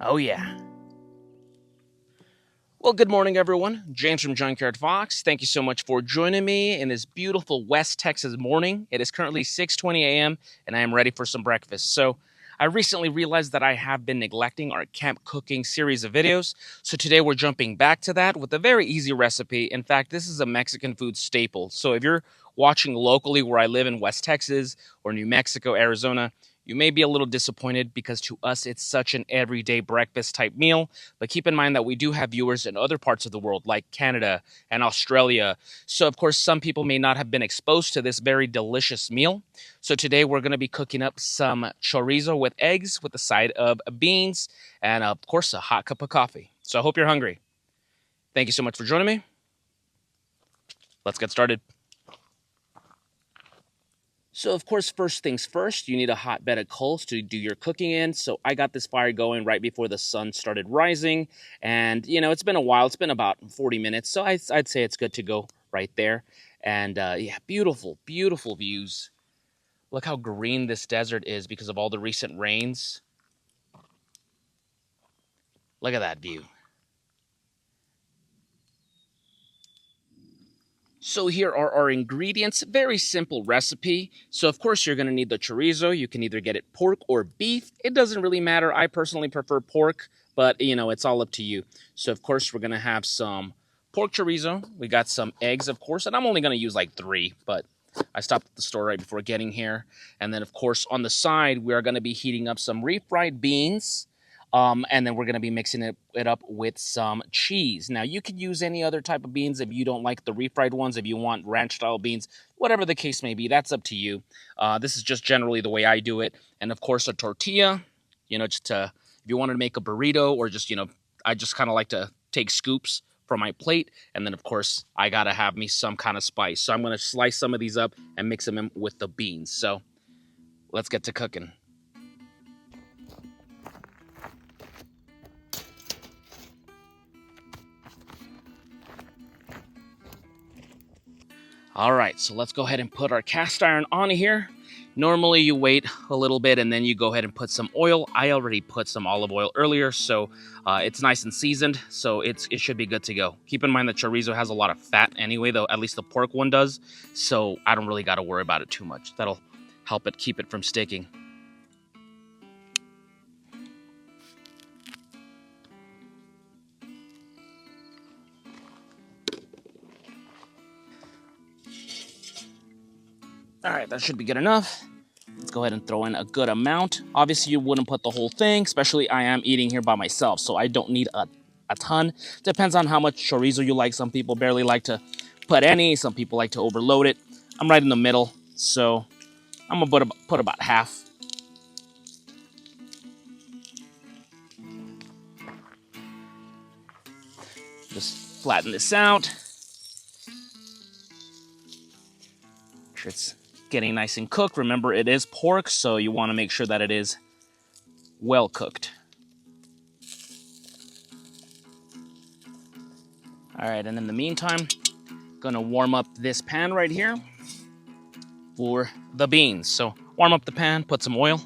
Oh yeah. Well, good morning, everyone. James from Junkyard Fox. Thank you so much for joining me in this beautiful West Texas morning. It is currently 6:20 a.m. and I am ready for some breakfast. So, I recently realized that I have been neglecting our camp cooking series of videos. So today we're jumping back to that with a very easy recipe. In fact, this is a Mexican food staple. So if you're watching locally where I live in West Texas or New Mexico, Arizona, you may be a little disappointed because to us it's such an everyday breakfast type meal. But keep in mind that we do have viewers in other parts of the world like Canada and Australia. So, of course, some people may not have been exposed to this very delicious meal. So, today we're going to be cooking up some chorizo with eggs with a side of beans and, of course, a hot cup of coffee. So, I hope you're hungry. Thank you so much for joining me. Let's get started. So, of course, first things first, you need a hot bed of coals to do your cooking in. So I got this fire going right before the sun started rising. And, you know, it's been a while. It's been about 40 minutes. So I'd say it's good to go right there. And, yeah, beautiful, beautiful views. Look how green this desert is because of all the recent rains. Look at that view. So here are our ingredients. Very simple recipe. So of course you're going to need the chorizo. You can either get it pork or beef. It doesn't really matter. I personally prefer pork, but you know, it's all up to you. So of course we're going to have some pork chorizo. We got some eggs, of course, and I'm only going to use like 3, but I stopped at the store right before getting here. And then of course on the side, we are going to be heating up some refried beans. And then we're going to be mixing it up with some cheese. Now, you could use any other type of beans if you don't like the refried ones, if you want ranch-style beans, whatever the case may be, that's up to you. This is just generally the way I do it. And, of course, a tortilla, you know, just if you wanted to make a burrito or just, you know, I just kind of like to take scoops from my plate. And then, of course, I got to have me some kind of spice. So I'm going to slice some of these up and mix them in with the beans. So let's get to cooking. All right, so let's go ahead and put our cast iron on here. Normally you wait a little bit and then you go ahead and put some oil. I already put some olive oil earlier, so it's nice and seasoned, so it should be good to go. Keep in mind that chorizo has a lot of fat anyway, though at least the pork one does, so I don't really got to worry about it too much. That'll help it keep it from sticking. All right, that should be good enough. Let's go ahead and throw in a good amount. Obviously, you wouldn't put the whole thing, especially I am eating here by myself, so I don't need a ton. Depends on how much chorizo you like. Some people barely like to put any. Some people like to overload it. I'm right in the middle, so I'm gonna put about half. Just flatten this out. Make sure it's getting nice and cooked. Remember, it is pork, so you want to make sure that it is well cooked. All right, and in the meantime, I'm gonna warm up this pan right here for the beans. So warm up the pan, put some oil.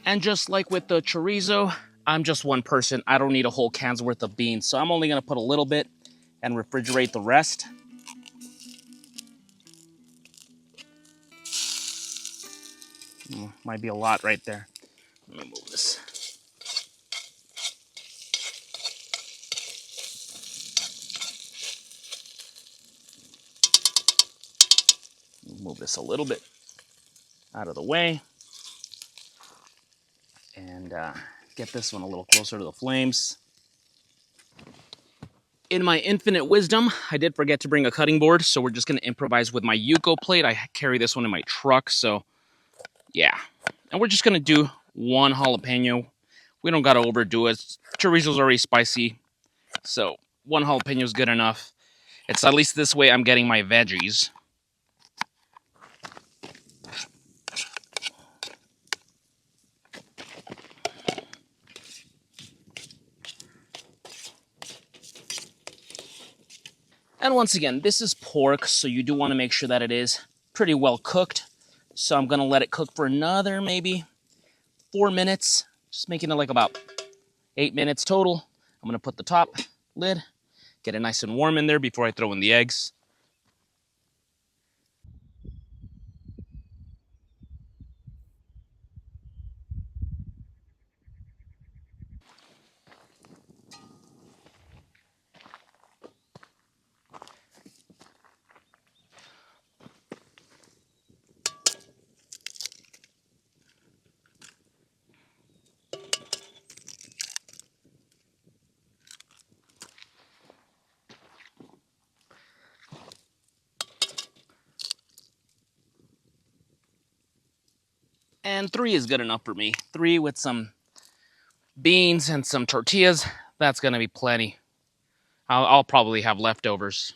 And just like with the chorizo, I'm just one person. I don't need a whole can's worth of beans. So I'm only gonna put a little bit and refrigerate the rest. Might be a lot right there. Let me move this. Move this a little bit out of the way. And get this one a little closer to the flames. In my infinite wisdom, I did forget to bring a cutting board, so we're just going to improvise with my Yuko plate. I carry this one in my truck, so yeah. And we're just going to do one jalapeno We don't gotta overdo it. Chorizo's already spicy, so one jalapeno is good enough. It's at least this way I'm getting my veggies. And once again, this is pork, so you do want to make sure that it is pretty well cooked. So I'm gonna let it cook for another maybe 4 minutes, just making it like about 8 minutes total. I'm gonna put the top lid, get it nice and warm in there before I throw in the eggs. And 3 is good enough for me. 3 with some beans and some tortillas, that's gonna be plenty. I'll probably have leftovers.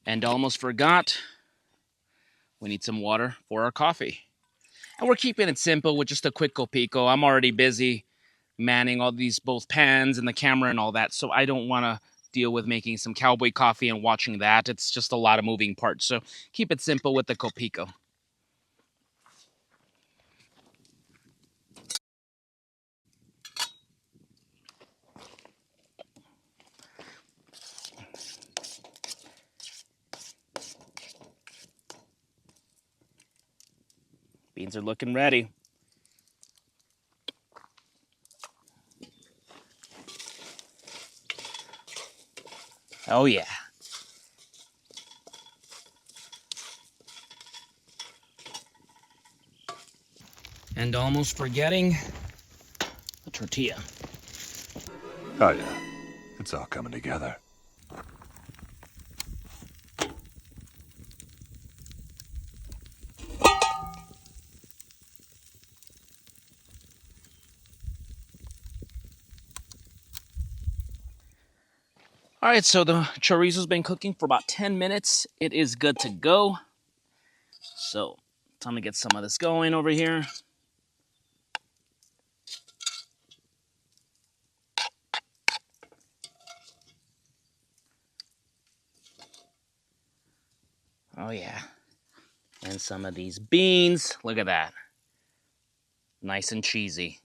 And almost forgot, we need some water for our coffee. And we're keeping it simple with just a quick copico. I'm already busy manning all these both pans and the camera and all that, so I don't want to deal with making some cowboy coffee and watching that. It's just a lot of moving parts, so keep it simple with the copico. Beans are looking ready. Oh yeah. And almost forgetting the tortilla. Oh yeah, it's all coming together. All right, so the chorizo's been cooking for about 10 minutes. It is good to go. So, time to get some of this going over here. Oh yeah. And some of these beans. Look at that. Nice and cheesy.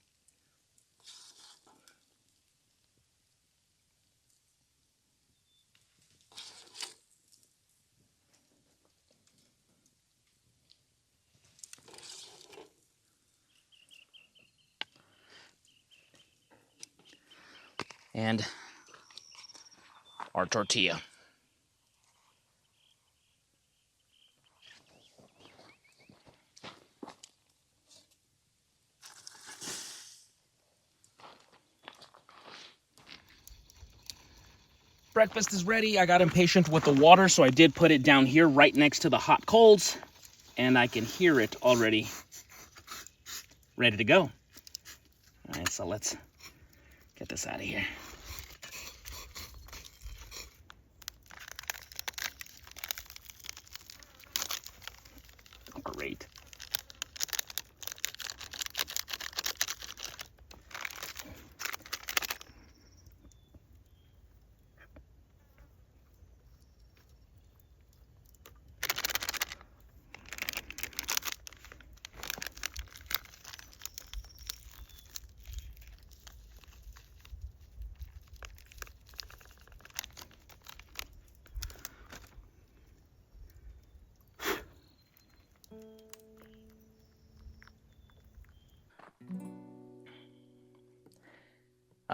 And our tortilla. Breakfast is ready. I got impatient with the water, so I did put it down here right next to the hot coals, and I can hear it already ready to go. All right, so let's get this out of here. Great.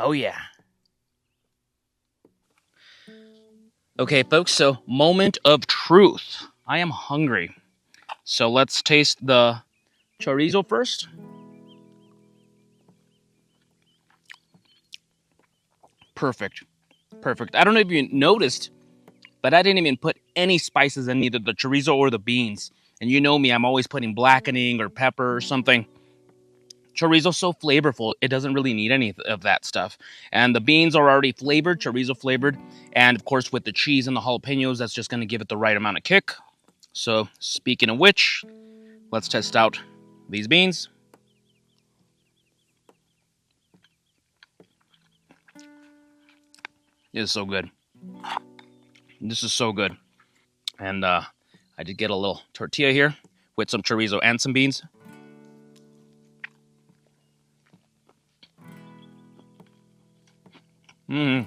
Oh, yeah. Okay, folks, so moment of truth. I am hungry. So let's taste the chorizo first. Perfect. Perfect. I don't know if you noticed, but I didn't even put any spices in either the chorizo or the beans. And you know me, I'm always putting blackening or pepper or something. Chorizo's so flavorful, it doesn't really need any of that stuff. And the beans are already flavored, chorizo flavored. And of course, with the cheese and the jalapenos, that's just going to give it the right amount of kick. So, speaking of which, let's test out these beans. This is so good. This is so good. And I did get a little tortilla here with some chorizo and some beans. Mmm.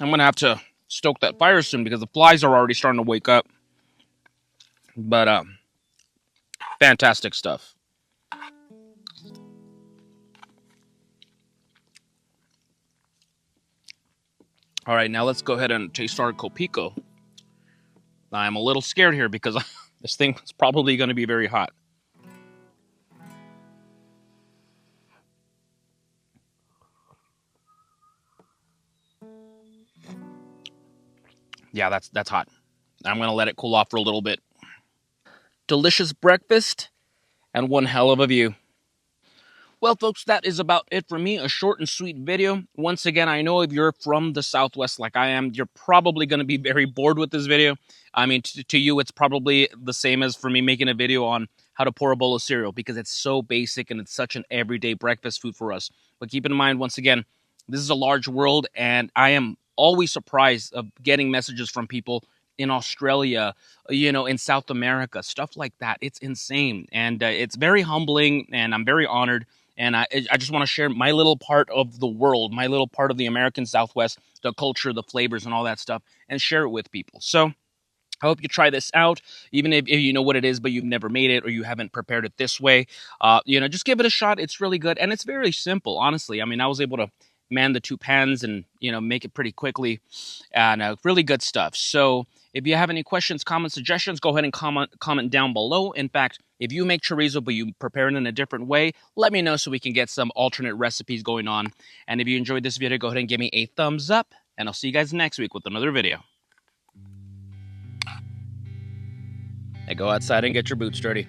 I'm going to have to stoke that fire soon because the flies are already starting to wake up. But fantastic stuff. All right, now let's go ahead and taste our copico. I'm a little scared here because this thing is probably going to be very hot. Yeah, that's hot. I'm going to let it cool off for a little bit. Delicious breakfast and one hell of a view. Well, folks, that is about it for me. A short and sweet video. Once again, I know if you're from the Southwest like I am, you're probably going to be very bored with this video. I mean, to you, it's probably the same as for me making a video on how to pour a bowl of cereal because it's so basic and it's such an everyday breakfast food for us. But keep in mind, once again, this is a large world, and I am always surprised of getting messages from people in Australia, in South America, stuff like that. It's insane, and it's very humbling, and I'm very honored. And I just want to share my little part of the world, my little part of the American Southwest, the culture, the flavors, and all that stuff, and share it with people. So I hope you try this out, even if you know what it is, but you've never made it or you haven't prepared it this way. Just give it a shot. It's really good, and it's very simple, honestly. I mean, I was able to man the two pans and make it pretty quickly, and really good stuff. So if you have any questions, comments, suggestions, go ahead and comment down below. In fact, if you make chorizo but you prepare it in a different way, let me know so we can get some alternate recipes going on. And if you enjoyed this video, go ahead and give me a thumbs up, and I'll see you guys next week with another video. Now go outside and get your boots dirty.